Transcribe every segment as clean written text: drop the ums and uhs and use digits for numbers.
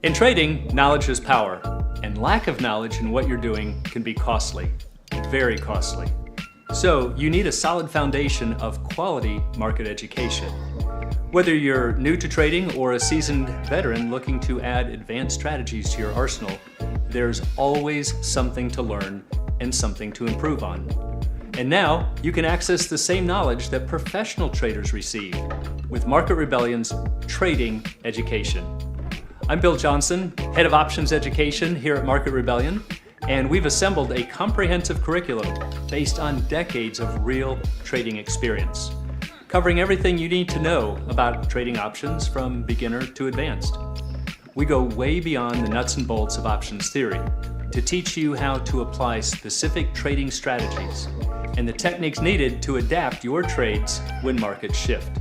In trading, knowledge is power, and lack of knowledge in what you're doing can be costly, very costly. So you need a solid foundation of quality market education. Whether you're new to trading or a seasoned veteran looking to add advanced strategies to your arsenal, there's always something to learn and something to improve on. And now you can access the same knowledge that professional traders receive with Market Rebellion's Trading Education. I'm Bill Johnson, Head of Options Education here at Market Rebellion, and we've assembled a comprehensive curriculum based on decades of real trading experience, covering everything you need to know about trading options from beginner to advanced. We go way beyond the nuts and bolts of options theory to teach you how to apply specific trading strategies and the techniques needed to adapt your trades when markets shift.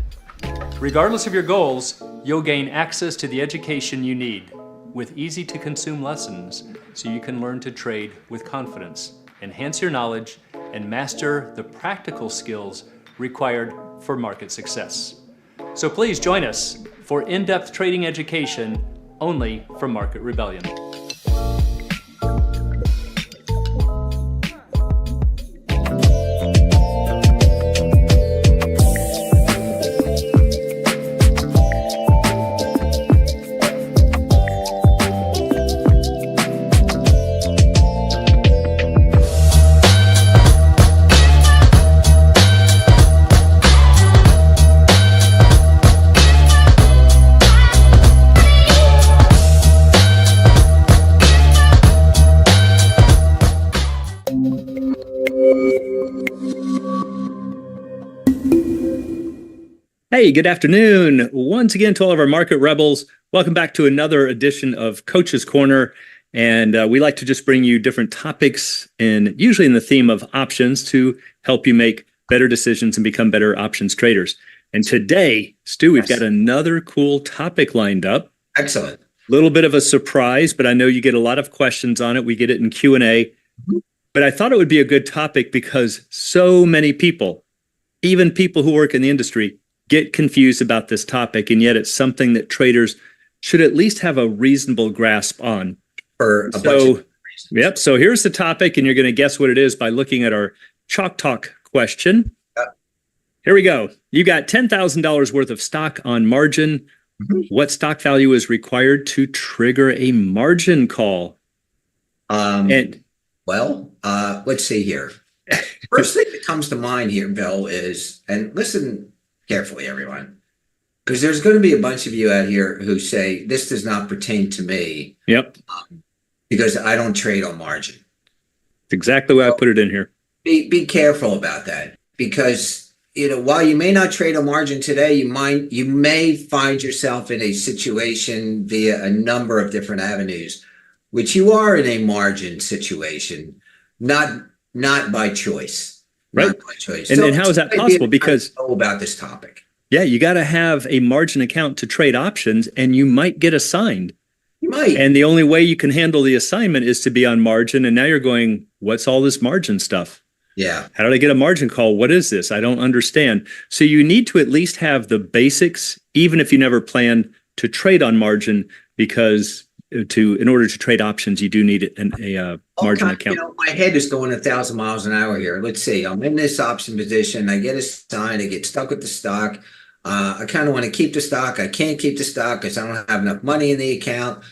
Regardless of your goals, you'll gain access to the education you need with easy-to-consume lessons so you can learn to trade with confidence, enhance your knowledge, and master the practical skills required for market success. So please join us for in-depth trading education only from Market Rebellion. Hey, good afternoon. Once again to all of our market rebels, welcome back to another edition of Coach's Corner. And we like to just bring you different topics and usually in the theme of options to help you make better decisions and become better options traders. And today, Stu, we've got another cool topic lined up. Excellent. A little bit of a surprise, but I know you get a lot of questions on it. We get it in Q&A. Mm-hmm. But I thought it would be a good topic because so many people, even people who work in the industry, get confused about this topic, and yet it's something that traders should at least have a reasonable grasp on. For a bunch of reasons. Yep. So here's the topic, and you're going to guess what it is by looking at our Chalk Talk question. Yep. Here we go. You got $10,000 worth of stock on margin. Mm-hmm. What stock value is required to trigger a margin call? Let's see here. First thing that comes to mind here, Bill, is, and listen carefully, everyone, because there's going to be a bunch of you out here who say this does not pertain to me. Yep. Because I don't trade on margin. That's exactly why I put it in here. Be careful about that, because while you may not trade on margin today, you may find yourself in a situation via a number of different avenues, which you are in a margin situation, not by choice. Right. And how is that possible? Because know about this topic. Yeah, you got to have a margin account to trade options, and you might get assigned. You might. And the only way you can handle the assignment is to be on margin. And now you're going, what's all this margin stuff? Yeah. How did I get a margin call? What is this? I don't understand. So you need to at least have the basics, even if you never plan to trade on margin, because in order to trade options, you do need a margin account. My head is going 1,000 miles an hour here. Let's see. I'm in this option position. I get assigned. I get stuck with the stock. I kind of want to keep the stock. I can't keep the stock because I don't have enough money in the account.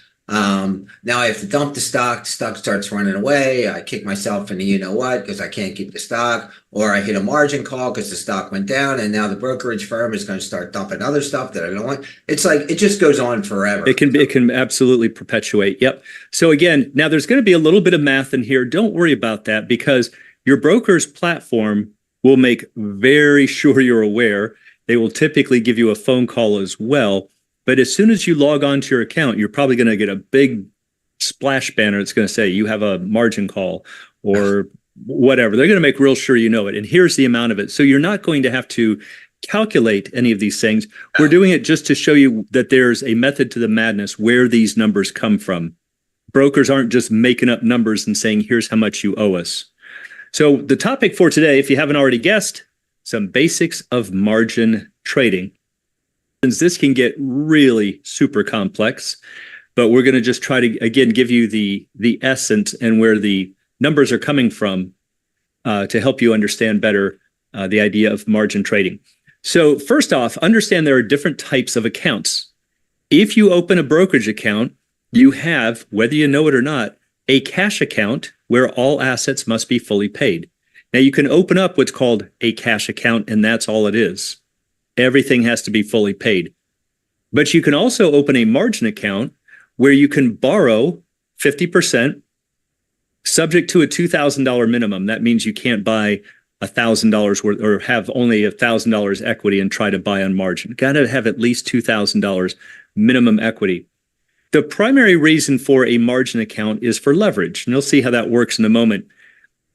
Now I have to dump the stock. The stock starts running away. I kick myself in the you-know-what because I can't keep the stock. Or I hit a margin call because the stock went down, and now the brokerage firm is going to start dumping other stuff that I don't want. It's like it just goes on forever. It can absolutely perpetuate. Yep. So again, now there's going to be a little bit of math in here. Don't worry about that, because your broker's platform will make very sure you're aware. They will typically give you a phone call as well. But as soon as you log on to your account, you're probably going to get a big splash banner that's going to say you have a margin call or whatever. They're going to make real sure you know it. And here's the amount of it. So you're not going to have to calculate any of these things. We're doing it just to show you that there's a method to the madness where these numbers come from. Brokers aren't just making up numbers and saying, here's how much you owe us. So the topic for today, if you haven't already guessed, some basics of margin trading. This can get really super complex. but we're going to just try to, again, give you the essence and where the numbers are coming from to help you understand better the idea of margin trading. So first off, understand there are different types of accounts. If you open a brokerage account, you have, whether you know it or not, a cash account where all assets must be fully paid. Now you can open up what's called a cash account, and that's all it is. Everything has to be fully paid. But you can also open a margin account where you can borrow 50%, subject to a $2,000 minimum. That means you can't buy $1,000 worth or have only $1,000 equity and try to buy on margin. Got to have at least $2,000 minimum equity. The primary reason for a margin account is for leverage, and you'll see how that works in a moment.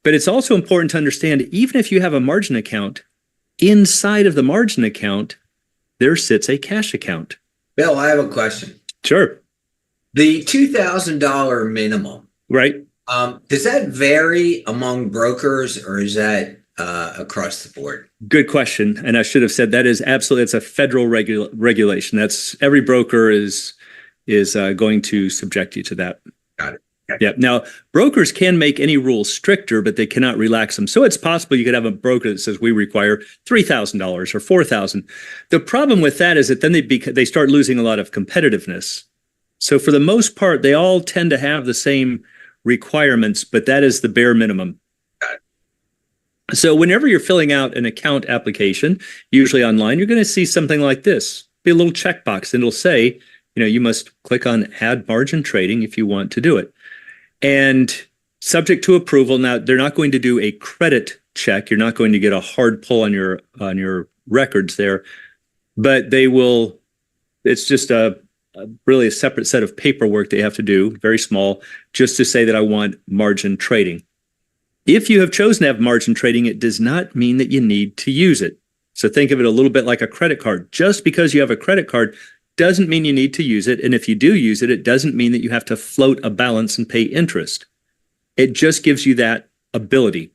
But it's also important to understand, even if you have a margin account, inside of the margin account, there sits a cash account. Bill, I have a question. Sure. The $2,000 minimum, right? Does that vary among brokers, or is that across the board? Good question. And I should have said that is absolutely, it's a federal regulation. That's every broker is going to subject you to that. Got it. Yeah. Now, brokers can make any rules stricter, but they cannot relax them. So it's possible you could have a broker that says we require $3,000 or $4,000. The problem with that is that then they start losing a lot of competitiveness. So for the most part, they all tend to have the same requirements, but that is the bare minimum. So whenever you're filling out an account application, usually online, you're going to see something like this. Be a little checkbox, and it'll say, you must click on Add Margin Trading if you want to do it. And subject to approval. Now, they're not going to do a credit check. You're not going to get a hard pull on your records there, but they will. It's just really a separate set of paperwork they have to do, very small, just to say that I want margin trading. If you have chosen to have margin trading, it does not mean that you need to use it. So think of it a little bit like a credit card. Just because you have a credit card doesn't mean you need to use it. And if you do use it, it doesn't mean that you have to float a balance and pay interest. It just gives you that ability.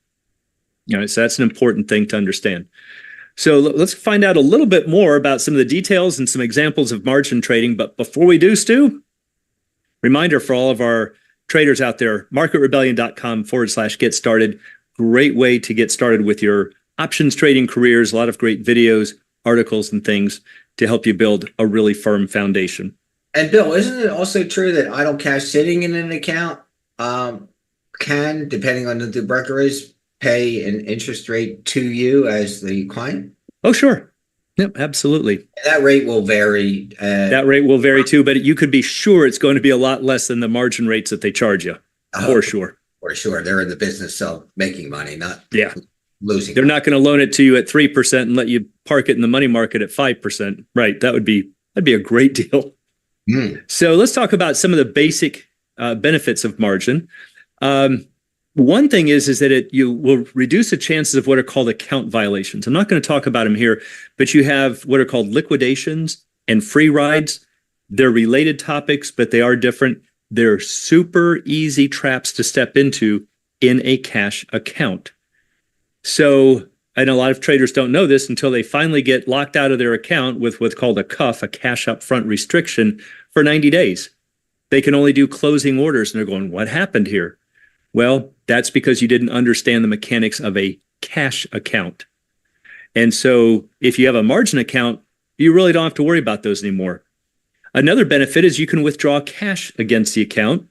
So that's an important thing to understand. So let's find out a little bit more about some of the details and some examples of margin trading. But before we do, Stu, reminder for all of our traders out there, marketrebellion.com/get started. Great way to get started with your options trading careers. A lot of great videos, articles, and things to help you build a really firm foundation. And Bill, isn't it also true that idle cash sitting in an account can, depending on who the broker is, pay an interest rate to you as the client? Oh, sure. Yep, absolutely. And that rate will vary. That rate will vary too, but you could be sure it's going to be a lot less than the margin rates that they charge you. For sure. For sure. They're in the business of making money, not losing. They're not going to loan it to you at 3% and let you park it in the money market at 5%. Right. That'd be a great deal. So let's talk about some of the basic benefits of margin. One thing is that you will reduce the chances of what are called account violations. I'm not going to talk about them here, but you have what are called liquidations and free rides. They're related topics, but they are different. They're super easy traps to step into in a cash account. So, and a lot of traders don't know this until they finally get locked out of their account with what's called a CUF, a cash upfront restriction, for 90 days. They can only do closing orders, and they're going, what happened here? Well, that's because you didn't understand the mechanics of a cash account. And so if you have a margin account, you really don't have to worry about those anymore. Another benefit is you can withdraw cash against the account.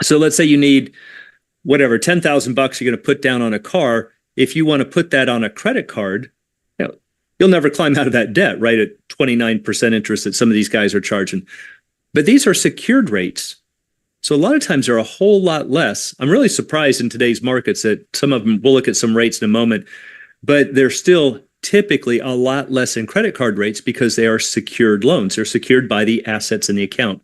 So let's say you need whatever, $10,000 you're going to put down on a car. If you want to put that on a credit card, you'll never climb out of that debt, right? At 29% interest that some of these guys are charging. But these are secured rates. So a lot of times they're a whole lot less. I'm really surprised in today's markets that some of them, we'll look at some rates in a moment, but they're still typically a lot less in credit card rates because they are secured loans. They're secured by the assets in the account.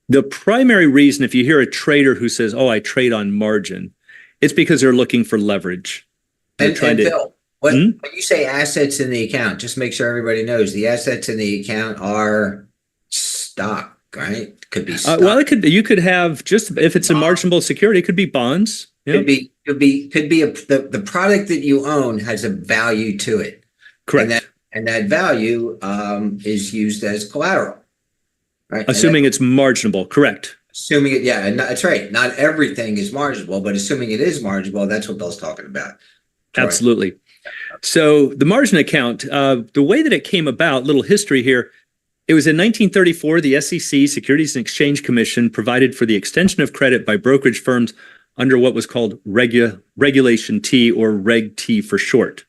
The primary reason, if you hear a trader who says, oh, I trade on margin, it's because they're looking for leverage. And Bill, when you say assets in the account, just make sure everybody knows the assets in the account are stock, right? Could be stock. Well, you could have, just if it's a marginable security, it could be bonds. Could be the product that you own has a value to it. Correct. And that value is used as collateral. right? Assuming it's marginable, correct? Assuming it, yeah, and that's right. Not everything is marginable, but assuming it is marginable, that's what Bill's talking about. Troy. Absolutely. So the margin account, the way that it came about, little history here, it was in 1934, the SEC, Securities and Exchange Commission, provided for the extension of credit by brokerage firms under what was called Regulation T, or Reg T for short.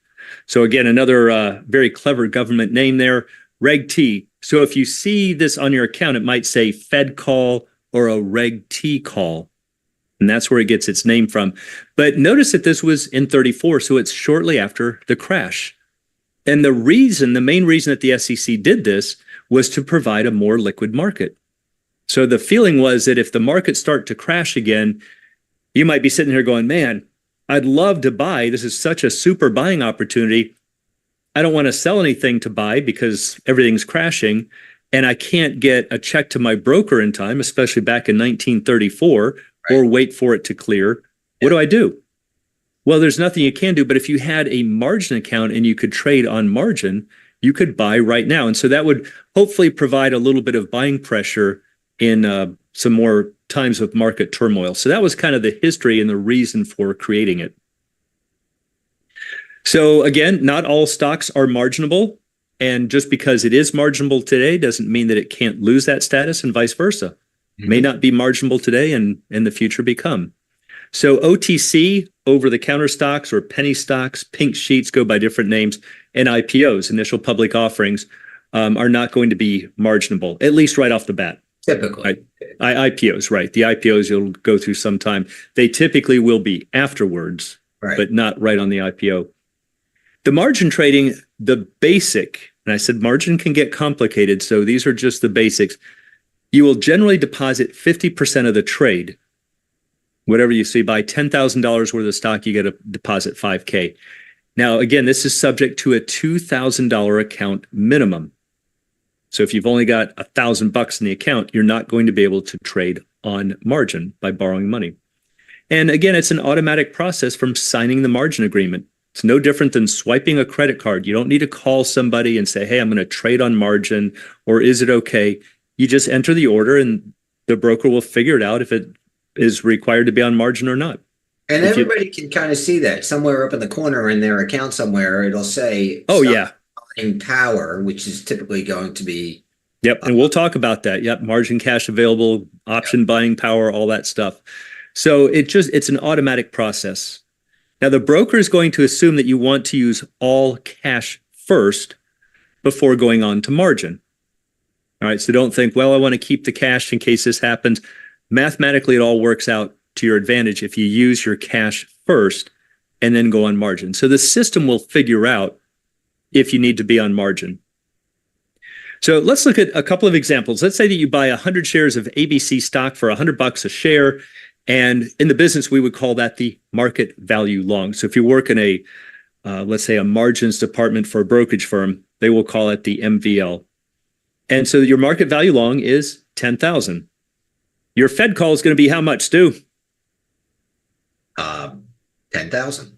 So again, another very clever government name there, Reg T. So if you see this on your account, it might say Fed call or a Reg T call. And that's where it gets its name from. But notice that this was in 34, so it's shortly after the crash. And the main reason that the SEC did this was to provide a more liquid market. So the feeling was that if the markets start to crash again, you might be sitting here going, man, I'd love to buy. This is such a super buying opportunity. I don't want to sell anything to buy because everything's crashing. And I can't get a check to my broker in time, especially back in 1934, or wait for it to clear. What do I do? Well, there's nothing you can do. But if you had a margin account and you could trade on margin, you could buy right now. And so that would hopefully provide a little bit of buying pressure in some more times of market turmoil. So that was kind of the history and the reason for creating it. So again, not all stocks are marginable. And just because it is marginable today doesn't mean that it can't lose that status, and vice versa. May not be marginable today and in the future become. So OTC, over-the-counter stocks, or penny stocks, pink sheets go by different names, and IPOs, initial public offerings, are not going to be marginable, at least right off the bat. Typically. Right? IPOs, right. The IPOs you'll go through sometime. They typically will be afterwards, Right. but not right on the IPO. The margin trading, the basic, and I said margin can get complicated, so these are just the basics. You will generally deposit 50% of the trade. Whatever you see, buy $10,000 worth of stock, you get to deposit $5K. Now, again, this is subject to a $2,000 account minimum. So if you've only got $1,000 in the account, you're not going to be able to trade on margin by borrowing money. And again, it's an automatic process from signing the margin agreement. It's no different than swiping a credit card. You don't need to call somebody and say, hey, I'm going to trade on margin, or is it okay? You just enter the order and the broker will figure it out if it is required to be on margin or not. And everybody can kind of see that somewhere up in the corner in their account somewhere, it'll say, oh, yeah, buying power, which is typically going to be. Yep. And we'll talk about that. Yep. Margin cash available, option buying power, all that stuff. So it's an automatic process. Now, the broker is going to assume that you want to use all cash first before going on to margin. All right. So don't think, well, I want to keep the cash in case this happens. Mathematically, it all works out to your advantage if you use your cash first and then go on margin. So the system will figure out if you need to be on margin. So let's look at a couple of examples. Let's say that you buy 100 shares of ABC stock for $100 a share. And in the business, we would call that the market value long. So if you work in a, let's say, a margins department for a brokerage firm, they will call it the MVL. And so your market value long is 10,000. Your Fed call is going to be how much, Stu? 10,000.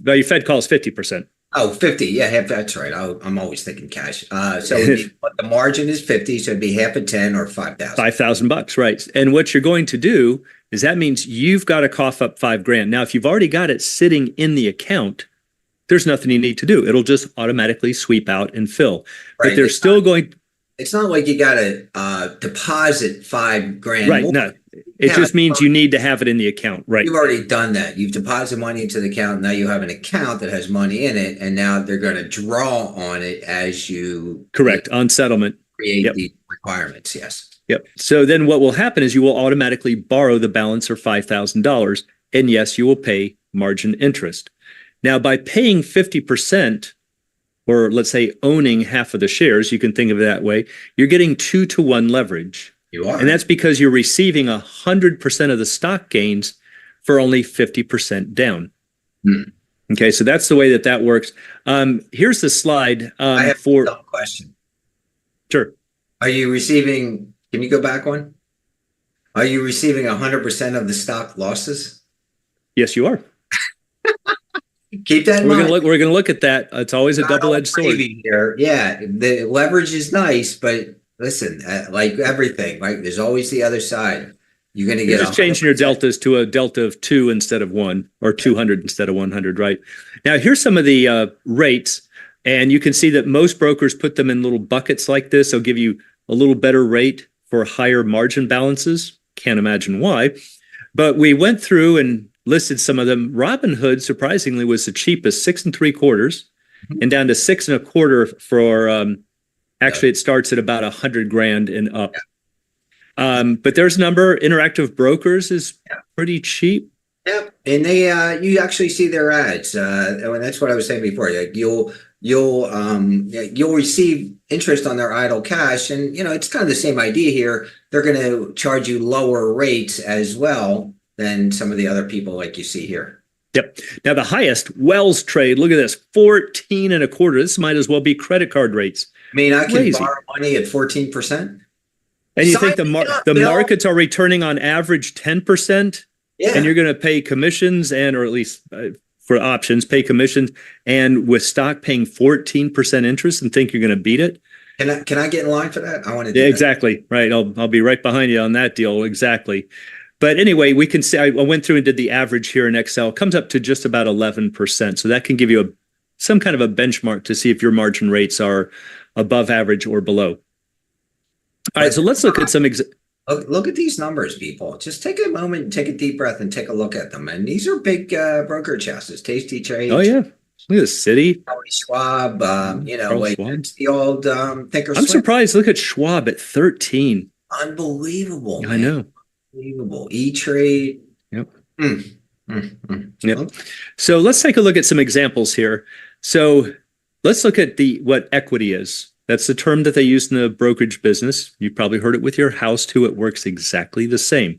Well, your Fed call is 50%. Oh, 50. Yeah, that's right. I'm always thinking cash. So but the margin is 50, so it'd be half of 10 or 5,000. $5,000, right? And what you're going to do is that means you've got to cough up $5,000. Now, if you've already got it sitting in the account, there's nothing you need to do. It'll just automatically sweep out and fill. Right. But they're still going. It's not like you got to deposit $5,000. Right. No, it just means you need to have it in the account. Right. You've already done that. You've deposited money into the account. Now you have an account that has money in it, and now they're going to draw on it as you correct on settlement create the requirements. Yes. Yep. So then what will happen is you will automatically borrow the balance of $5,000, and yes, you will pay margin interest. Now, by paying 50%, or let's say owning half of the shares, you can think of it that way, you're getting 2-to-1 leverage. You are. And that's because you're receiving 100% of the stock gains for only 50% down. Okay, so that's the way that works. Here's the slide. I have a dumb question. Sure. Are you receiving, can you go back one? Are you receiving 100% of the stock losses? Yes, you are. Keep that in mind. We're going to look at that. It's always a double-edged sword here. Yeah, the leverage is nice, but listen, like everything, right? There's always the other side. You're going to You're get just changing your 100%. deltas to a delta of 2 instead of 1, or 200 instead of 100, right? Now, here's some of the rates, and you can see that most brokers put them in little buckets like this. They'll give you a little better rate for higher margin balances. Can't imagine why. But we went through and listed some of them. Robinhood, surprisingly, was the cheapest, 6.75, and down to 6.25 for, actually, it starts at about 100 grand and up. But there's a number. Interactive Brokers is pretty cheap. Yep, and they you actually see their ads. And that's what I was saying before. Like you'll receive interest on their idle cash, and it's kind of the same idea here. They're going to charge you lower rates as well than some of the other people like you see here. Yep. Now the highest Wells Trade. Look at this, 14.25. This might as well be credit card rates. I mean, I can Crazy. borrow money at 14%. And you think Sign me up, the Bill. markets are returning on average 10%, Yeah. and you're going to pay commissions or at least for options, pay commissions, and with stock paying 14% interest and think you're going to beat it? Can I get in line for that? I want to do Yeah, that. exactly. Right. I'll be right behind you on that deal. Exactly. But anyway, we can see, I went through and did the average here in Excel, comes up to just about 11%. So that can give you some kind of a benchmark to see if your margin rates are above average or below. All right, so let's look at some Look at these numbers, people. Just take a moment and take a deep breath and take a look at them. And these are big brokerage houses, Tasty Trade. Oh yeah, look at the Citi. Charlie Schwab. Charles Like Schwab. it's the old Thinkorswim. I'm surprised. Look at Schwab at 13. Unbelievable. I Man. know. Unbelievable. E-Trade. Yep. Yep. So let's take a look at some examples here. So let's look at what equity is. That's the term that they use in the brokerage business. You probably heard it with your house too. It works exactly the same.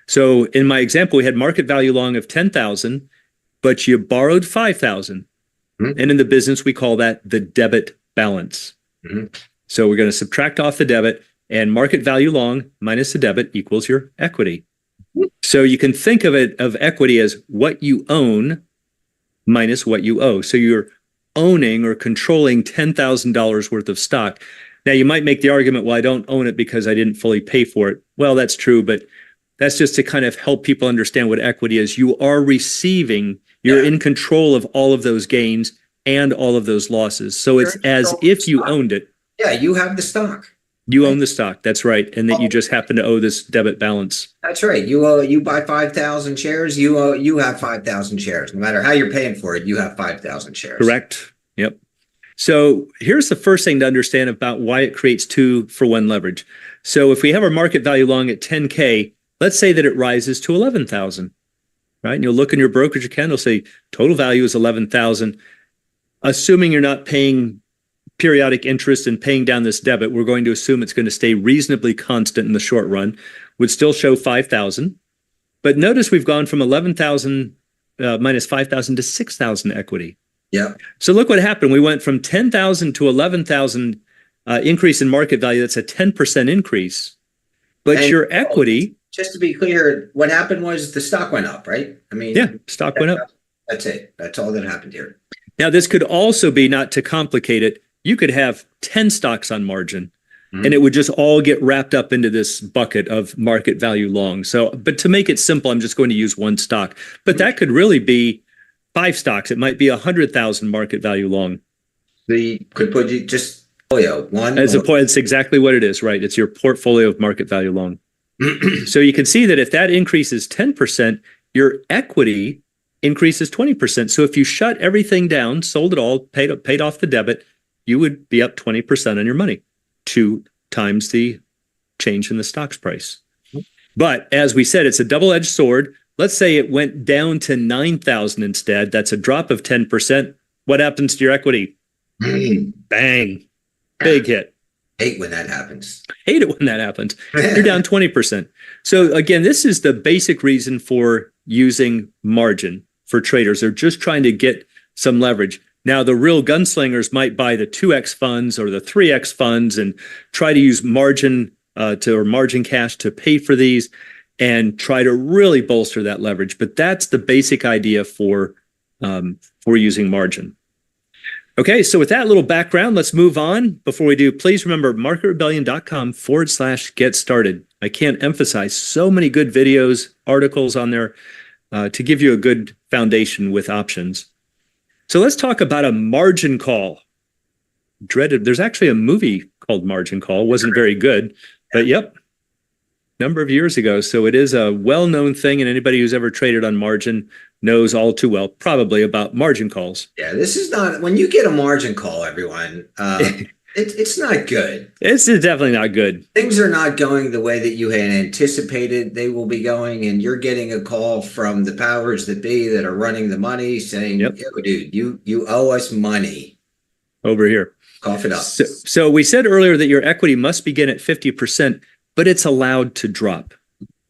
So in my example, we had market value long of 10,000, but you borrowed 5,000. Mhm. And in the business, we call that the debit balance. Mhm. So we're going to subtract off the debit, and market value long minus the debit equals your equity. So you can think of equity as what you own minus what you owe. So you're owning or controlling $10,000 worth of stock. Now you might make the argument, well, I don't own it because I didn't fully pay for it. Well, that's true, but that's just to kind of help people understand what equity is. You are receiving, you're in control of all of those gains and all of those losses. So it's as if you owned it. Yeah, you have the stock. You own the stock. That's right. And that you just happen to owe this debit balance. That's right. You buy 5,000 shares. You have 5,000 shares. No matter how you're paying for it, you have 5,000 shares. Correct. Yep. So here's the first thing to understand about why it creates 2-for-1 leverage. So if we have our market value long at 10K, let's say that it rises to 11,000, right? And you'll look in your brokerage account, it'll say total value is 11,000. Assuming you're not paying periodic interest and paying down this debit, we're going to assume it's going to stay reasonably constant in the short run, would still show 5,000. But notice we've gone from 11,000 minus 5,000 to 6,000 equity. Yeah. So look what happened. We went from 10,000 to 11,000 increase in market value. That's a 10% increase. But And- your equity, Just to be clear, what happened was the stock went up, right? I mean, yeah, stock went up. That's it. That's all that happened here. Now, this could also be, not to complicate it, you could have 10 stocks on margin, and it would just all get wrapped up into this bucket of market value long. So, but to make it simple, I'm just going to use one stock. But that could really be 5 stocks. It might be 100,000 market value long. The could put you just one. As a point, it's exactly what it is, right? It's your portfolio of market value long. So you can see that if that increases 10%, your equity increases 20%. So if you shut everything down, sold it all, paid off the debit, you would be up 20% on your money, 2 times the change in the stock's price. But as we said, it's a double-edged sword. Let's say it went down to 9,000 instead. That's a drop of 10%. What happens to your equity? Bang. Big hit. Hate when that happens. Hate it when that happens. You're down 20%. So again, this is the basic reason for using margin for traders. They're just trying to get some leverage. Now, the real gunslingers might buy the 2x funds or the 3x funds and try to use margin margin cash to pay for these and try to really bolster that leverage. But that's the basic idea for using margin. Okay, so with that little background, let's move on. Before we do, please remember marketrebellion.com/get started. I can't emphasize so many good videos, articles on there to give you a good foundation with options. So let's talk about a margin call. Dreaded. There's actually a movie called Margin Call. Wasn't very good, but yep, number of years ago. So it is a well-known thing, and anybody who's ever traded on margin knows all too well, probably, about margin calls. Yeah, this is not when you get a margin call, everyone. It's not good. It's definitely not good. Things are not going the way that you had anticipated they will be going, and you're getting a call from the powers that be that are running the money saying, Yep. "Yo, dude, you owe us money. Over here. Cough it up." So we said earlier that your equity must begin at 50%, but it's allowed to drop,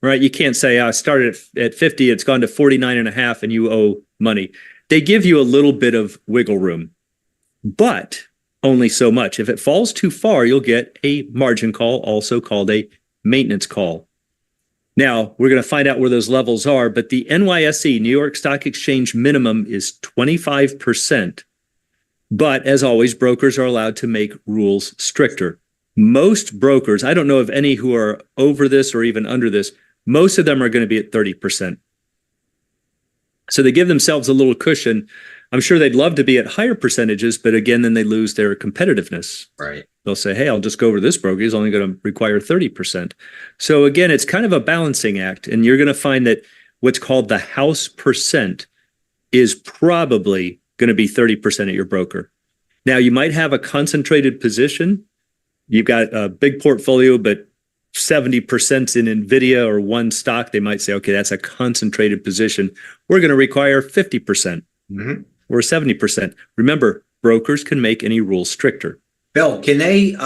right? You can't say, I started at 50, it's gone to 49.5 and you owe money. They give you a little bit of wiggle room, but only so much. If it falls too far, you'll get a margin call, also called a maintenance call. Now, we're going to find out where those levels are, but the NYSE, New York Stock Exchange minimum is 25%. But as always, brokers are allowed to make rules stricter. Most brokers, I don't know of any who are over this or even under this, most of them are going to be at 30%. So they give themselves a little cushion. I'm sure they'd love to be at higher percentages, but again, then they lose their competitiveness. Right. They'll say, hey, I'll just go over to this broker. He's only going to require 30%. So again, it's kind of a balancing act. And you're going to find that what's called the house percent is probably going to be 30% at your broker. Now, you might have a concentrated position. You've got a big portfolio, but 70% in NVIDIA or one stock. They might say, okay, that's a concentrated position. We're going to require 50% or 70%. Remember, brokers can make any rule stricter. Bill, can they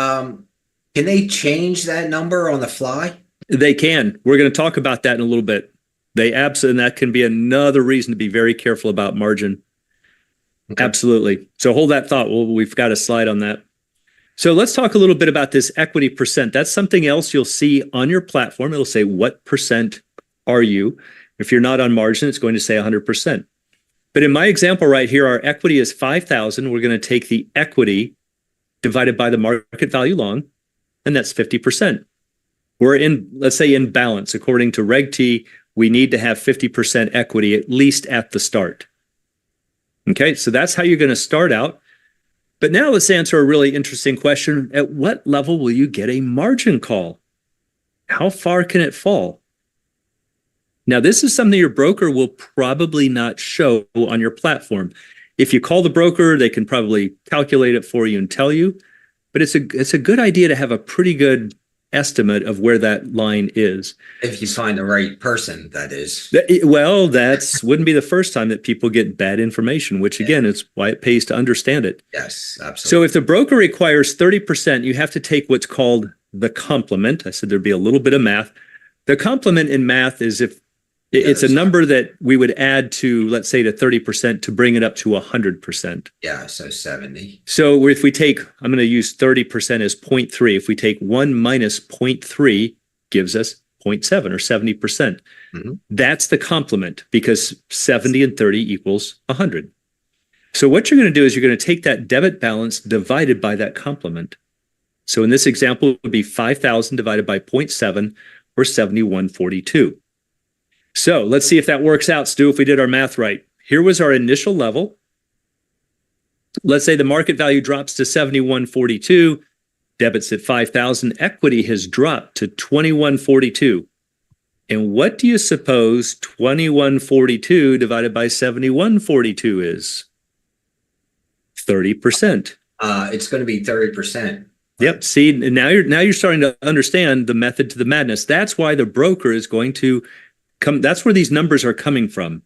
change that number on the fly? They can. We're going to talk about that in a little bit. They absolutely, and that can be another reason to be very careful about margin. Okay. Absolutely. So hold that thought. We've got a slide on that. So let's talk a little bit about this equity percent. That's something else you'll see on your platform. It'll say, what percent are you? If you're not on margin, it's going to say 100%. But in my example right here, our equity is 5,000. We're going to take the equity divided by the market value long, and that's 50%. We're in, let's say, in balance. According to Reg T, we need to have 50% equity, at least at the start. Okay, so that's how you're going to start out. But now let's answer a really interesting question. At what level will you get a margin call? How far can it fall? Now, this is something your broker will probably not show on your platform. If you call the broker, they can probably calculate it for you and tell you. But it's a good idea to have a pretty good estimate of where that line is. If you find the right person, that is. Well, that's wouldn't be the first time that people get bad information, which again is why it pays to understand it. Yes, absolutely. So if the broker requires 30%, you have to take what's called the complement. I said there'd be a little bit of math. The complement in math is if it's a number that we would add to, let's say, to 30% to bring it up to 100%. Yeah, so 70. So if we take, I'm going to use 30% as 0.3. If we take 1 minus 0.3, gives us 0.7 or 70%. That's the complement, because 70 and 30 equals 100. So what you're going to do is you're going to take that debit balance divided by that complement. So in this example, it would be 5,000 divided by 0.7 or 7142. So let's see if that works out, Stu, if we did our math right. Here was our initial level. Let's say the market value drops to 7142, debits at 5,000. Equity has dropped to 2142. And what do you suppose 2142 divided by 7142 is? 30%. It's going to be 30%. Yep. See, now you're starting to understand the method to the madness. That's why the broker is going to come. That's where these numbers are coming from.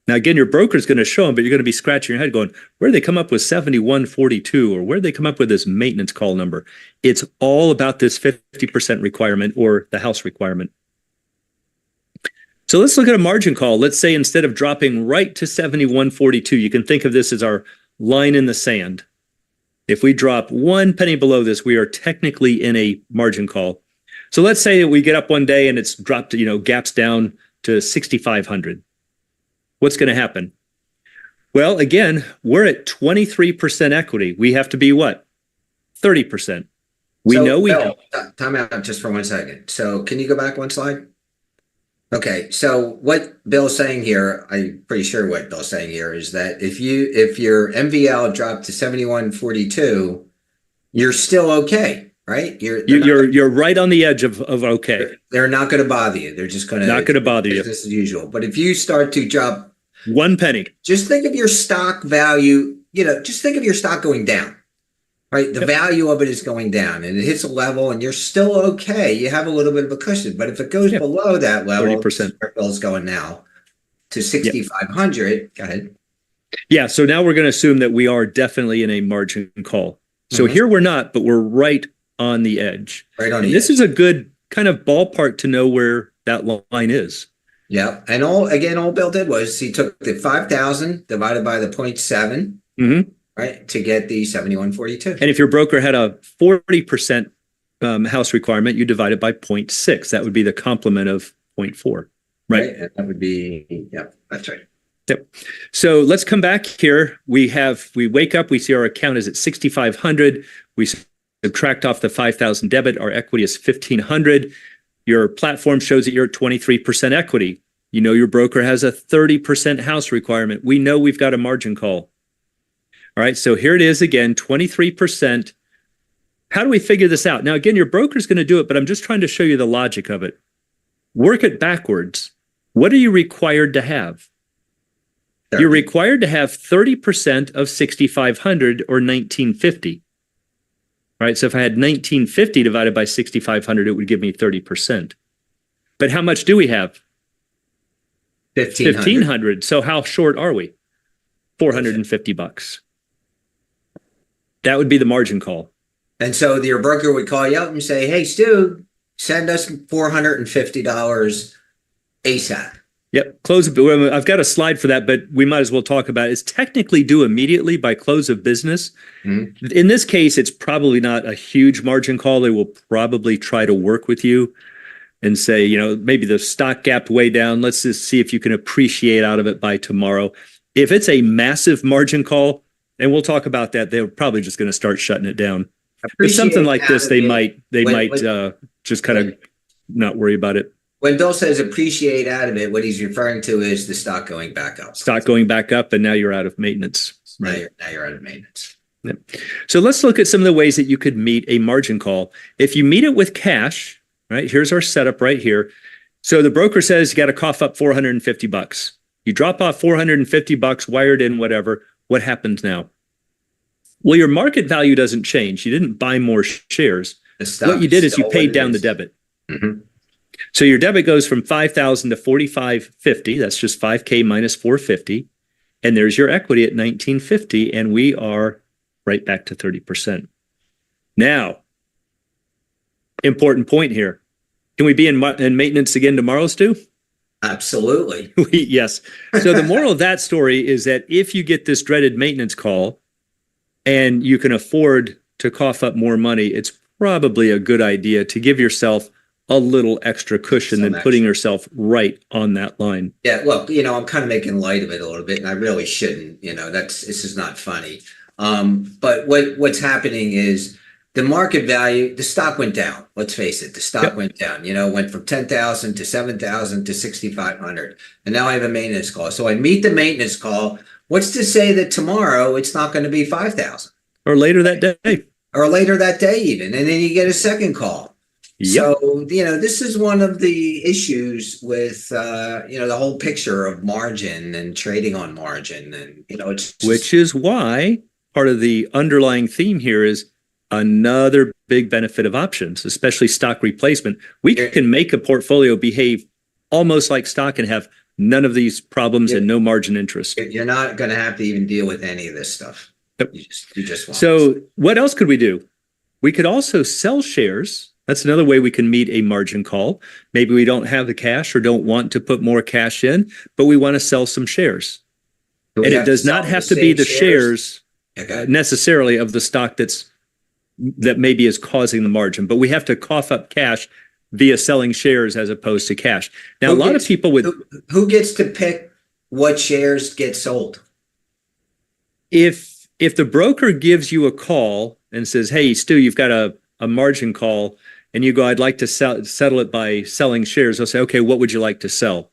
Now, again, your broker is going to show them, but you're going to be scratching your head going, where did they come up with 7142, or where did they come up with this maintenance call number? It's all about this 50% requirement, or the house requirement. So let's look at a margin call. Let's say instead of dropping right to 7142, you can think of this as our line in the sand. If we drop 1 penny below this, we are technically in a margin call. So let's say we get up one day and it's dropped, gaps down to 6,500. What's going to happen? Well, again, we're at 23% equity. We have to be what? 30%. We So, know we Bill, time out just for 1 second. So can you go back one slide? Okay, so what Bill's saying here, I'm pretty sure what Bill's saying here is that if your MVL dropped to 71.42, you're still okay, right? you're right on the edge of okay. They're not going to bother you. They're just going to Not going to bother you. business as usual. But if you start to drop, 1 penny. just think of your stock value, just think of your stock going down, right? The value of it is going down and it hits a level and you're still okay. You have a little bit of a cushion. But if it goes below that level, 30%. where Bill's going now to 6,500. Go ahead. Yeah, so now we're going to assume that we are definitely in a margin call. So here we're not, but we're right on the edge. Right on And the this edge. is a good kind of ballpark to know where that line is. Yeah. And all Bill did was he took the 5,000 divided by the 0.7, Mhm. right, to get the 71.42. And if your broker had a 40% house requirement, you divide it by 0.6. That would be the complement of 0.4. Right. And that would be, that's right. Yep. So let's come back here. We wake up, we see our account is at 6,500. We subtract off the 5,000 debit. Our equity is 1,500. Your platform shows that you're at 23% equity. You know your broker has a 30% house requirement. We know we've got a margin call. All right, so here it is again, 23%. How do we figure this out? Now, again, your broker's going to do it, but I'm just trying to show you the logic of it. Work it backwards. What are you required to have? You're required to have 30% of 6,500 or 1950. All right, so if I had 1950 divided by 6,500, it would give me 30%. But how much do we have? 1,500. So how short are we? $450. That would be the margin call. And so your broker would call you up and say, hey, Stu, send us $450 ASAP. Yep. I've got a slide for that, but we might as well talk about it. It's technically due immediately by close of business. Mm-hmm. In this case, it's probably not a huge margin call. They will probably try to work with you and say, maybe the stock gapped way down. Let's just see if you can appreciate out of it by tomorrow. If it's a massive margin call, and we'll talk about that, they're probably just going to start shutting it down. But something like this, they might just kind of not worry about it. When Bill says appreciate out of it, what he's referring to is the stock going back up. Stock going back up, and now you're out of maintenance. Right. Now you're out of maintenance. Yep. So let's look at some of the ways that you could meet a margin call. If you meet it with cash, right? Here's our setup right here. So the broker says you got to cough up $450. You drop off $450, wired in, whatever. What happens now? Well, your market value doesn't change. You didn't buy more shares. What you did is you paid down the debit. Mm-hmm. So your debit goes from 5,000 to 4,550. That's just 5K minus 450. And there's your equity at 1950. And we are right back to 30%. Now, important point here. Can we be in maintenance again tomorrow, Stu? Absolutely. Yes. So the moral of that story is that if you get this dreaded maintenance call and you can afford to cough up more money, it's probably a good idea to give yourself a little extra cushion than putting yourself right on that line. Yeah, well, I'm kind of making light of it a little bit, and I really shouldn't. This is not funny. But what's happening is the market value, the stock went down. Let's face it, the stock went down. Went from 10,000 to 7,000 to 6,500, and now I have a maintenance call. So I meet the maintenance call. What's to say that tomorrow it's not going to be 5,000 or later that day, even, and then you get a second call. Yep. So, this is one of the issues with, the whole picture of margin and trading on margin. And, it's just... Which is why part of the underlying theme here is another big benefit of options, especially stock replacement. We can make a portfolio behave almost like stock and have none of these problems and no margin interest. You're not going to have to even deal with any of this stuff. Yep. You just won't. So what else could we do? We could also sell shares. That's another way we can meet a margin call. Maybe we don't have the cash or don't want to put more cash in, but we want to sell some shares. And it does not have to be the shares necessarily of the stock that maybe is causing the margin, but we have to cough up cash via selling shares as opposed to cash. Now, a lot of people would... Who gets to pick what shares get sold? if the broker gives you a call and says, "Hey, Stu, you've got a margin call," and you go, "I'd like to settle it by selling shares," they'll say, "Okay, what would you like to sell?"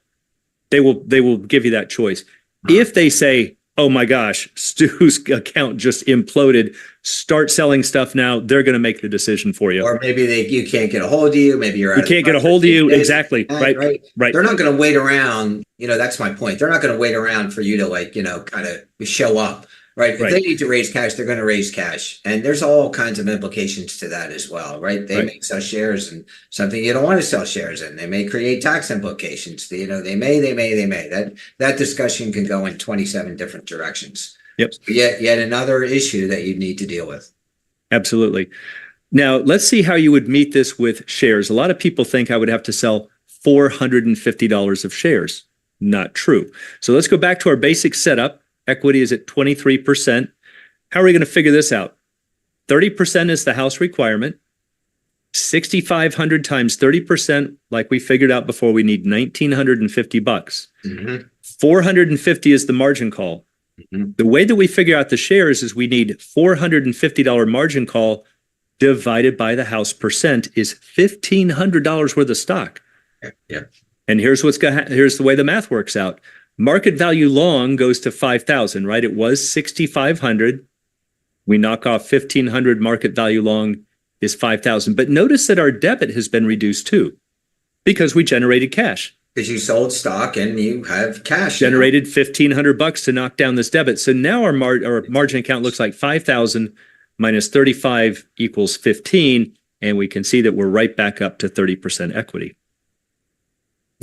They will give you that choice. If they say, "Oh my gosh, Stu's account just imploded, start selling stuff now," they're going to make the decision for you. Or maybe you can't get a hold of you. Maybe you can't get a hold of you. Exactly. Right. They're not going to wait around. That's my point. They're not going to wait around for you to kind of show up. Right. If they need to raise cash, they're going to raise cash. And there's all kinds of implications to that as well. Right. They may sell shares in something you don't want to sell shares in. They may create tax implications. They may. That discussion can go in 27 different directions. Yep. So yet another issue that you need to deal with. Absolutely. Now, let's see how you would meet this with shares. A lot of people think I would have to sell $450 of shares. Not true. So let's go back to our basic setup. Equity is at 23%. How are we going to figure this out? 30% is the house requirement. 6,500 times 30%, like we figured out before, we need $1,950. 450 is the margin call. The way that we figure out the shares is we need $450 margin call divided by the house percent is $1,500 worth of stock. Yeah. And here's the way the math works out. Market value long goes to 5,000, right? It was 6,500. We knock off 1,500. Market value long is 5,000. But notice that our debit has been reduced too, because we generated cash. Because you sold stock and you have cash. Generated $1,500 to knock down this debit. So now our margin account looks like 5,000 minus 35 equals 15. And we can see that we're right back up to 30% equity.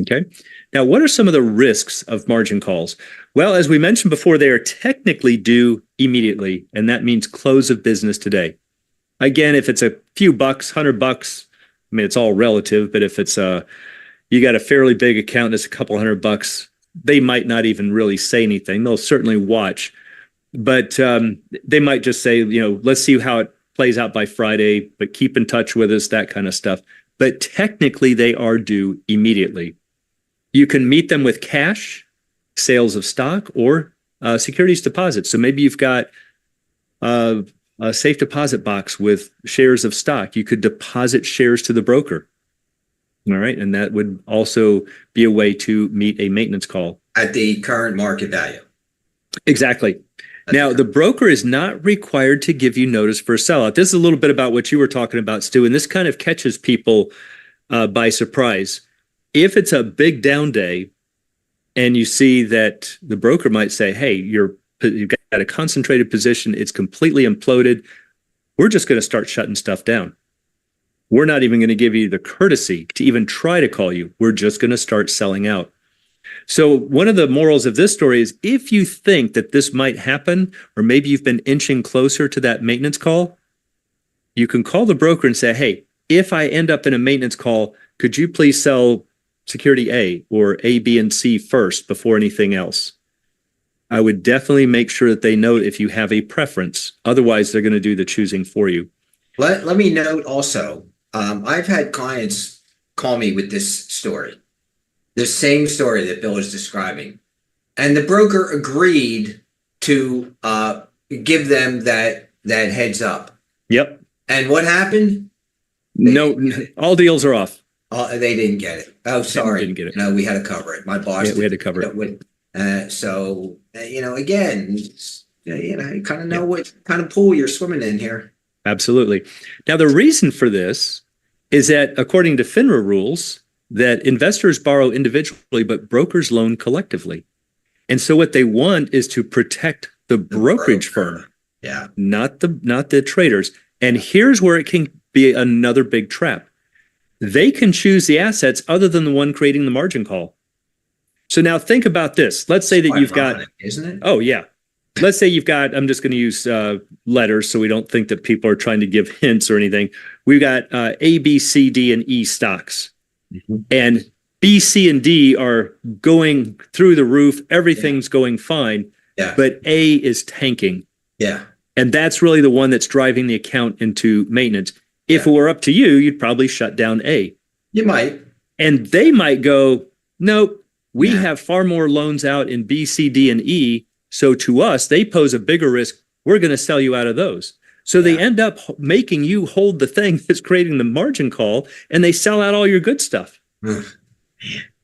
Okay. Now, what are some of the risks of margin calls? Well, as we mentioned before, they are technically due immediately, and that means close of business today. Again, if it's a few bucks, $100, I mean, it's all relative, but if it's you got a fairly big account, it's a couple $100, they might not even really say anything. They'll certainly watch, but they might just say, let's see how it plays out by Friday, but keep in touch with us, that kind of stuff. But technically, they are due immediately. You can meet them with cash, sales of stock, or securities deposits. So maybe you've got a safe deposit box with shares of stock. You could deposit shares to the broker. All right. And that would also be a way to meet a maintenance call. At the current market value. Exactly. Now, the broker is not required to give you notice for a sellout. This is a little bit about what you were talking about, Stu, and this kind of catches people by surprise. If it's a big down day and you see that the broker might say, "Hey, you've got a concentrated position, it's completely imploded, we're just going to start shutting stuff down. We're not even going to give you the courtesy to even try to call you. We're just going to start selling out." So one of the morals of this story is if you think that this might happen, or maybe you've been inching closer to that maintenance call, you can call the broker and say, "Hey, if I end up in a maintenance call, could you please sell security A or A, B, and C first before anything else?" I would definitely make sure that they know if you have a preference. Otherwise, they're going to do the choosing for you. Let me note also, I've had clients call me with this story, the same story that Bill is describing. And the broker agreed to give them that heads up. Yep. And what happened? No, all deals are off. They didn't get it. Oh, sorry. Didn't get it. No, we had to cover it. My boss. Yeah, we had to cover it. So, again, you kind of know what kind of pool you're swimming in here. Absolutely. Now, the reason for this is that according to FINRA rules, that investors borrow individually, but brokers loan collectively. And so what they want is to protect the brokerage firm, not the traders. And here's where it can be another big trap. They can choose the assets other than the one creating the margin call. So now think about this. Let's say that you've got, isn't it? Oh, yeah. Let's say you've got, I'm just going to use letters so we don't think that people are trying to give hints or anything. We've got A, B, C, D, and E stocks. And B, C, and D are going through the roof. Everything's going fine. Yeah. But A is tanking. Yeah. And that's really the one that's driving the account into maintenance. If it were up to you, you'd probably shut down A. You might. And they might go, nope, we have far more loans out in B, C, D, and E. So to us, they pose a bigger risk. We're going to sell you out of those. So they end up making you hold the thing that's creating the margin call, and they sell out all your good stuff.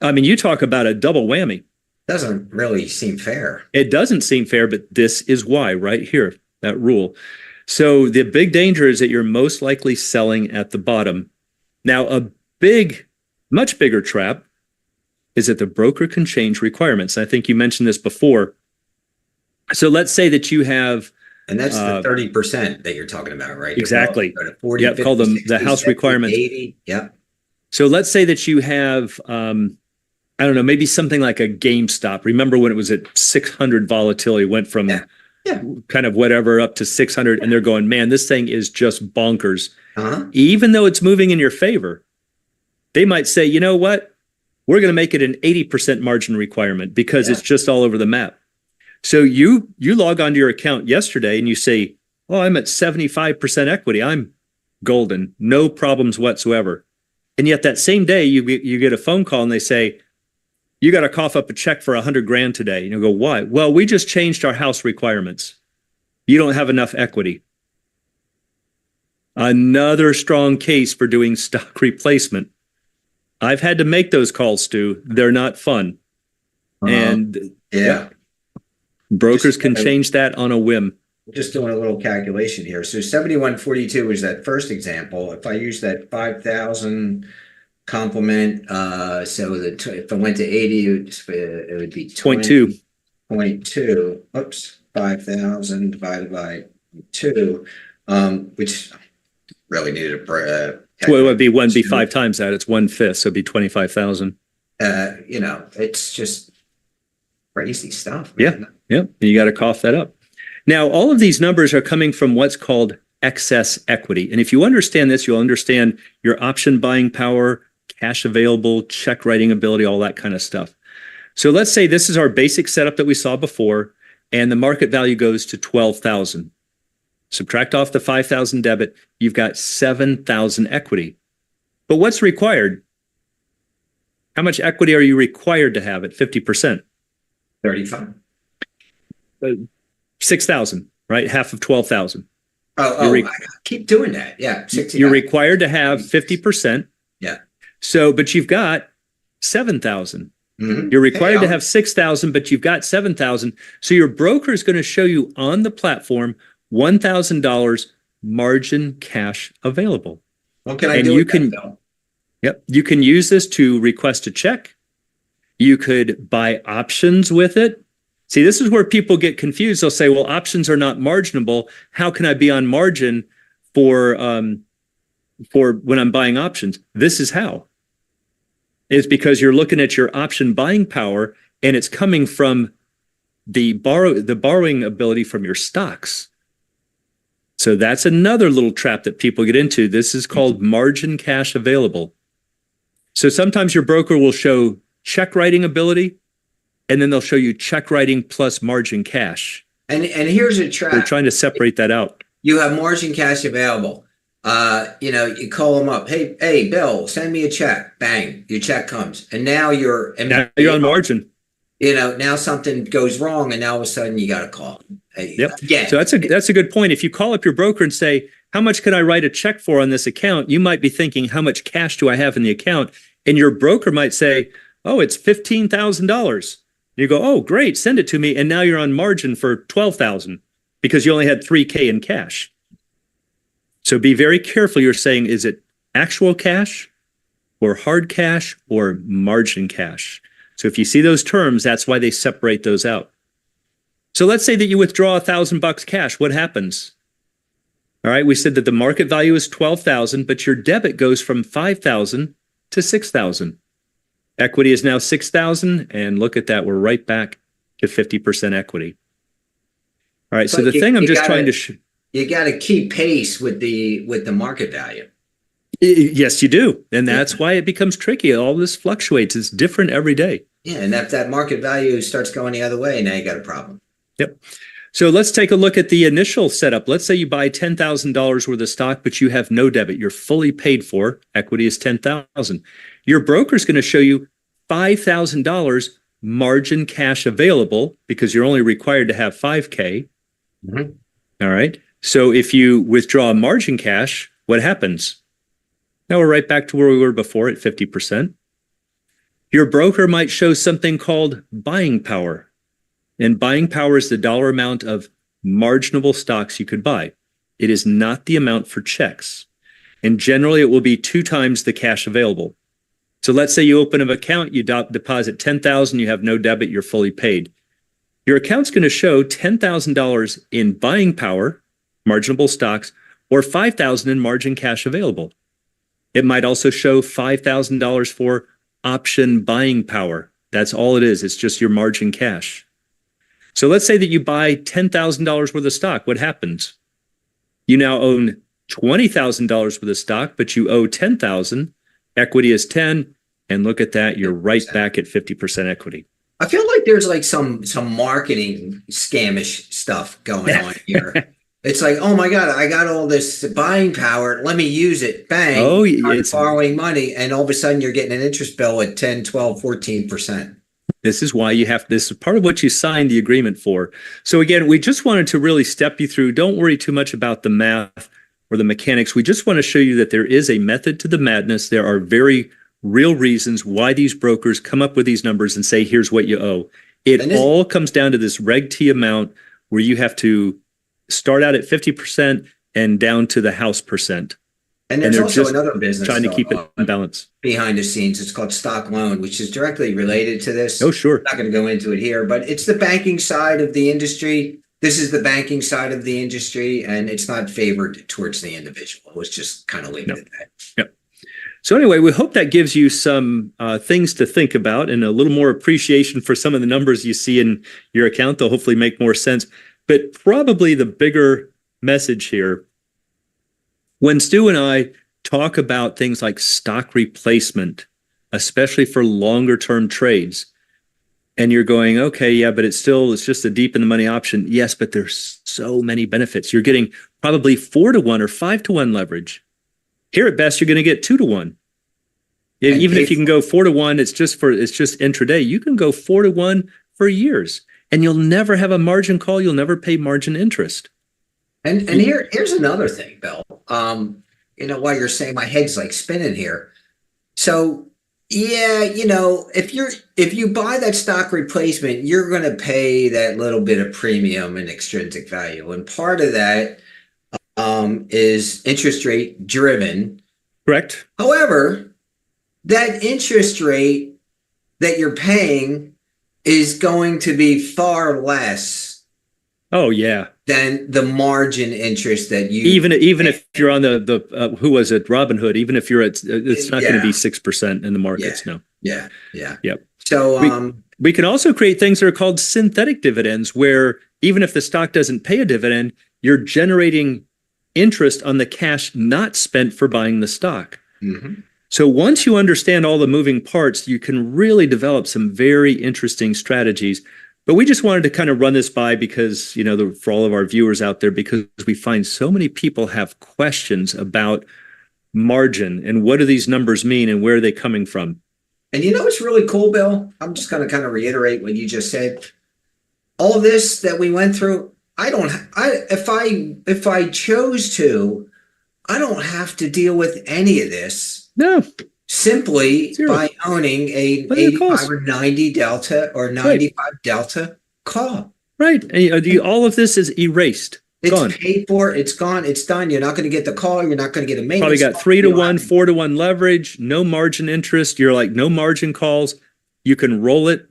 I mean, you talk about a double whammy. Doesn't really seem fair. It doesn't seem fair, but this is why right here, that rule. So the big danger is that you're most likely selling at the bottom. Now, a much bigger trap is that the broker can change requirements. I think you mentioned this before. So let's say that you have, and that's the 30% that you're talking about, right? Exactly. 40, yep, 50, call them 60, the house 70, requirements. 80. Yep. So let's say that you have, I don't know, maybe something like a GameStop. Remember when it was at 600 volatility, went from kind of whatever up to 600, and they're going, man, this thing is just bonkers. Even though it's moving in your favor, they might say, you know what? We're going to make it an 80% margin requirement because it's just all over the map. So you log onto your account yesterday and you say, oh, I'm at 75% equity. I'm golden, no problems whatsoever. And yet that same day you get a phone call and they say, you got to cough up a check for $100,000 today. And you go, why? Well, we just changed our house requirements. You don't have enough equity. Another strong case for doing stock replacement. I've had to make those calls, Stu. They're not fun. And brokers can change that on a whim. Just doing a little calculation here. So 7142 is that first example. If I use that 5,000 complement, so if I went to 80, it would be 0.2. 0.2. Oops, 5,000 divided by 2, which really needed a well, it would be 5 times that. It's 1/5, so it'd be 25,000. You know, it's just crazy stuff, man. Yeah. You got to cough that up. Now, all of these numbers are coming from what's called excess equity. And if you understand this, you'll understand your option buying power, cash available, check writing ability, all that kind of stuff. So let's say this is our basic setup that we saw before, and the market value goes to 12,000. Subtract off the 5,000 debit, you've got 7,000 equity. But what's required? How much equity are you required to have at 50%? 35. 6,000, right? Half of 12,000. I keep doing that. Yeah. 60. You're required to have 50%. Yeah. So, but you've got 7,000. Mm-hmm. You're required to have 6,000, but you've got 7,000. So your broker is going to show you on the platform $1,000 margin cash available. What can I do with that, Bill? Yep. You can use this to request a check. You could buy options with it. See, this is where people get confused. They'll say, well, options are not marginable. How can I be on margin for when I'm buying options? This is how. It's because you're looking at your option buying power, and it's coming from the borrowing ability from your stocks. So that's another little trap that people get into. This is called margin cash available. So sometimes your broker will show check writing ability, and then they'll show you check writing plus margin cash. And here's a trap. They're trying to separate that out. You have margin cash available. You call them up. Hey, Bill, send me a check. Bang, your check comes. And now you're on margin. Now something goes wrong, and now all of a sudden you got to call. So that's a good point. If you call up your broker and say, how much can I write a check for on this account? You might be thinking, how much cash do I have in the account? And your broker might say, oh, it's $15,000. You go, oh, great, send it to me. And now you're on margin for $12,000 because you only had $3,000 in cash. So be very careful. You're saying, is it actual cash or hard cash or margin cash? So if you see those terms, that's why they separate those out. So let's say that you withdraw $1,000 cash. What happens? All right, we said that the market value is 12,000, but your debit goes from 5,000 to 6,000. Equity is now 6,000, and look at that, we're right back to 50% equity. All right, so the thing I'm just trying to you got to keep pace with the market value. Yes, you do, and that's why it becomes tricky. All this fluctuates; it's different every day. Yeah, and if that market value starts going the other way, now you got a problem. Yep. So let's take a look at the initial setup. Let's say you buy $10,000 worth of stock, but you have no debit. You're fully paid for. Equity is $10,000. Your broker is going to show you $5,000 margin cash available because you're only required to have 5K. Mhm. All right. So if you withdraw margin cash, what happens? Now we're right back to where we were before at 50%. Your broker might show something called buying power. And buying power is the dollar amount of marginable stocks you could buy. It is not the amount for checks. And generally, it will be 2 times the cash available. So let's say you open an account, you deposit $10,000, you have no debit, you're fully paid. Your account's going to show $10,000 in buying power, marginable stocks, or $5,000 in margin cash available. It might also show $5,000 for option buying power. That's all it is. It's just your margin cash. So let's say that you buy $10,000 worth of stock. What happens? You now own $20,000 worth of stock, but you owe $10,000. Equity is 10, and look at that, you're right back at 50% equity. I feel like there's like some marketing scamish stuff going on here. It's like, oh my God, I got all this buying power. Let me use it. Bang. Oh, it's borrowing money. And all of a sudden you're getting an interest bill at 10, 12, 14%. This is why you have, this is part of what you signed the agreement for. So again, we just wanted to really step you through. Don't worry too much about the math or the mechanics. We just want to show you that there is a method to the madness. There are very real reasons why these brokers come up with these numbers and say, here's what you owe. It all comes down to this Reg T amount where you have to start out at 50% and down to the house percent. And there's also another business trying to keep it in balance behind the scenes. It's called stock loan, which is directly related to this. Oh, sure. I'm not going to go into it here, but it's the banking side of the industry. This is the banking side of the industry, and it's not favored towards the individual. Let's just kind of leave it at that. Yep. So anyway, we hope that gives you some things to think about and a little more appreciation for some of the numbers you see in your account. They'll hopefully make more sense. But probably the bigger message here, when Stu and I talk about things like stock replacement, especially for longer term trades, and you're going, okay, yeah, but it's just a deep in the money option. Yes, but there's so many benefits. You're getting probably 4-to-1 or 5-to-1 leverage. Here at best, you're going to get 2-to-1. Even if you can go 4-to-1, it's just intraday. You can go 4-to-1 for years, and you'll never have a margin call. You'll never pay margin interest. And here's another thing, Bill. While you're saying, my head's like spinning here. So yeah, if you buy that stock replacement, you're going to pay that little bit of premium and extrinsic value, and part of that is interest rate driven. Correct. However, that interest rate that you're paying is going to be far less. Oh yeah. Than the margin interest that you even if you're on the who was it, Robinhood, even if you're at, it's not going to be 6% in the markets. No. Yeah. Yep. So we can also create things that are called synthetic dividends, where even if the stock doesn't pay a dividend, you're generating interest on the cash not spent for buying the stock. Mm-hmm. So once you understand all the moving parts, you can really develop some very interesting strategies. But we just wanted to kind of run this by because, for all of our viewers out there, because we find so many people have questions about margin and what do these numbers mean and where are they coming from? And what's really cool, Bill? I'm just going to kind of reiterate what you just said. All of this that we went through, if I chose to, I don't have to deal with any of this. No. Simply Zero. By owning a 85 or 90 Delta or 95 Delta call. Right. And all of this is erased. It's gone. paid for. It's gone. It's done. You're not going to get the call. You're not going to get a maintenance. Probably got 3-to-1, 4-to-1 leverage, no margin interest. You're like no margin calls. You can roll it.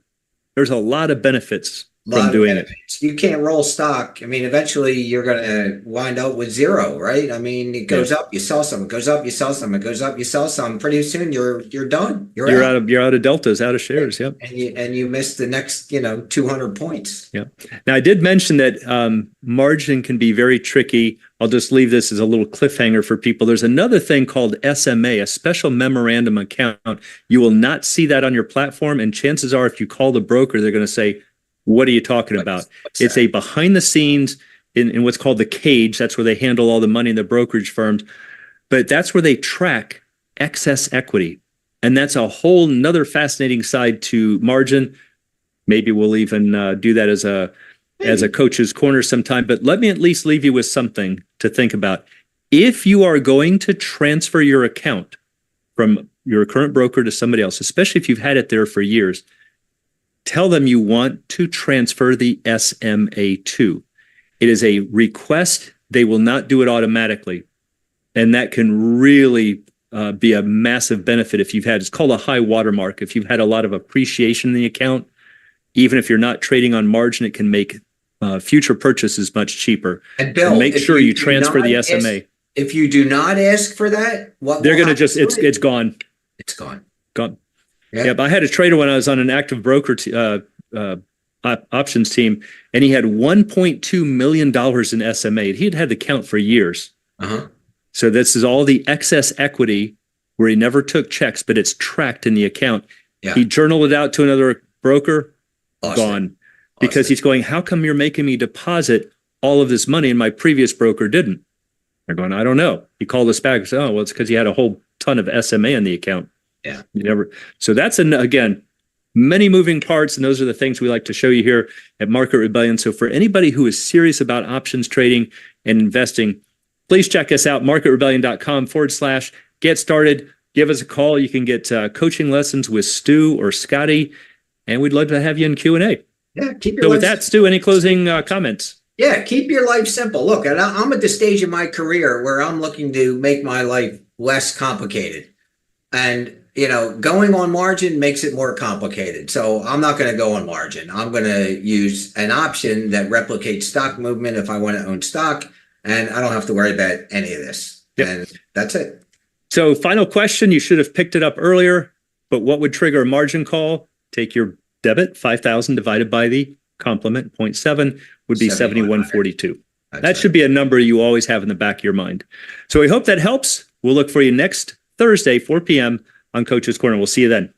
There's a lot of benefits from doing it. You can't roll stock. I mean, eventually you're going to wind up with zero, right? I mean, it goes up, you sell some. It goes up, you sell some. It goes up, you sell some. Pretty soon you're done. You're out of deltas, out of shares. Yep. And you miss the next 200 points. Yeah. Now I did mention that margin can be very tricky. I'll just leave this as a little cliffhanger for people. There's another thing called SMA, a special memorandum account. You will not see that on your platform, and chances are, if you call the broker, they're going to say, what are you talking about? It's a behind the scenes in what's called the cage. That's where they handle all the money in the brokerage firms. But that's where they track excess equity. And that's a whole nother fascinating side to margin. Maybe we'll even do that as a coach's corner sometime. But let me at least leave you with something to think about. If you are going to transfer your account from your current broker to somebody else, especially if you've had it there for years, tell them you want to transfer the SMA2. It is a request. They will not do it automatically. And that can really be a massive benefit if you've had, it's called a high watermark. If you've had a lot of appreciation in the account, even if you're not trading on margin, it can make future purchases much cheaper. And Bill, make sure you transfer the SMA. If you do not ask for that, what they're going to just, it's gone. It's gone. Gone. Yeah. Yeah, but I had a trader when I was on an active broker options team, and he had $1.2 million in SMA. He had had the account for years. Uh-huh. So this is all the excess equity where he never took checks, but it's tracked in the account. Yeah. He journaled it out to another broker, Austin. gone. Because he's going, how come you're making me deposit all of this money and my previous broker didn't? They're going, I don't know. He called us back and said, oh, well, it's because he had a whole ton of SMA in the account. Yeah. You never. So that's, again, many moving parts, and those are the things we like to show you here at Market Rebellion. So for anybody who is serious about options trading and investing, please check us out, marketrebellion.com/get started. Give us a call. You can get coaching lessons with Stu or Scotty, and we'd love to have you in Q&A. Yeah, keep your So life with that, Stu, any closing comments? Yeah, keep your life simple. Look, I'm at the stage in my career where I'm looking to make my life less complicated. And, going on margin makes it more complicated. So I'm not going to go on margin. I'm going to use an option that replicates stock movement if I want to own stock, and I don't have to worry about any of this. Yep. And that's it. So final question, you should have picked it up earlier, but what would trigger a margin call? Take your debit, 5,000 divided by the complement, 0.7 would be 7142. That should be a number you always have in the back of your mind. So we hope that helps. We'll look for you next Thursday, 4 p.m. on Coach's Corner. We'll see you then.